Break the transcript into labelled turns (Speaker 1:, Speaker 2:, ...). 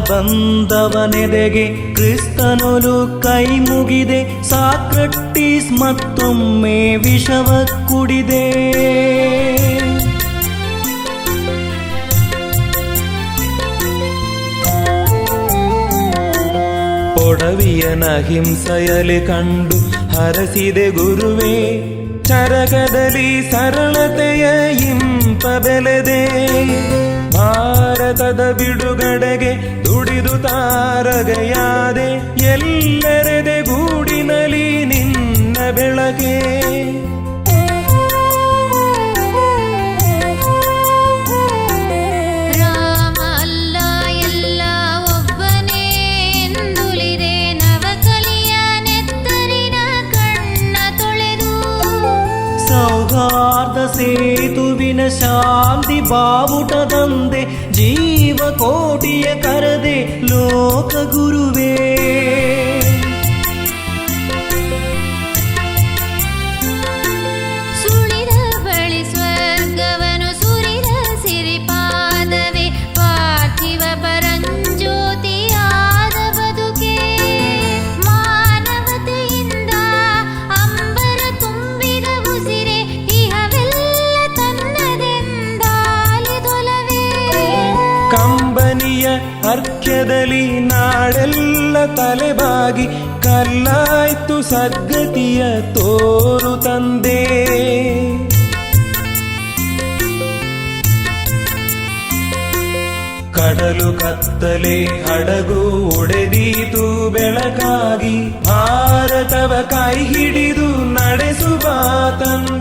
Speaker 1: ಬಂದವನೆದೆಗೆ ಕ್ರಿಸ್ತನೊಲು ಕೈ ಮುಗಿದೆ. ಸಾಕ್ರಟೀಸ್ ಮತ್ತೊಮ್ಮೆ ವಿಷವ ಕುಡಿದೆ. ಒಡವಿಯನ ಹಿಂಸೆಯಲಿ ಕಂಡು ಹರಸಿದೆ ಗುರುವೇ. ಚರಕದಲ್ಲಿ ಸರಳತೆಯ ಇಂಪ ಬೆಳೆದೆ. ಭಾರತದ ಬಿಡುಗಡೆಗೆ ದುಡಿದು ತಾರಗೆಯಾದೆ. ಎಲ್ಲರೆದೆ ಗೂಡಿನಲ್ಲಿ ನಿನ್ನ ಬೆಳಕೆ. ಸೌಹಾರ್ದ ಸೇತುವಿನ ಶಾಂತಿ ಬಾವುಟದಂದೆ ಜೀವಕೋಟಿಯ ಕರದೆ ಲೋಕ ಗುರುವೇ.
Speaker 2: ಸುಳಿದ ಬಳಿ ಸ್ವರ್ಗವನು ಸುರಿದ ಸಿರಿಪಾದವೇ. ಪಾರ್ಥಿವ ಪರಂಜ್ಯೋತಿಯಾದ ಬದುಕೆ. ಮಾನವತೆಯಿಂದ ಅಂಬರ ತುಂಬಿದ ಉಸಿರೆ. ಇಹವೆಲ್ಲ ತನ್ನದೆಂದಾಲಿದೊಲವೇ.
Speaker 1: ಕಂಬನಿಯ ಅರ್ಕ್ಯದಲ್ಲಿ ನಾಡೆಲ್ಲ ತಲೆಬಾಗಿ ಕಲ್ಲಾಯ್ತು ಸದ್ಗತಿಯ ತೋರು ತಂದೆ. ಕಡಲು ಕತ್ತಲೆ ಹಡಗು ಒಡೆದೀತು ಬೆಳಕಾಗಿ. ಭಾರತವ ಕೈ ಹಿಡಿದು ನಡೆಸುವ ತನ್ನ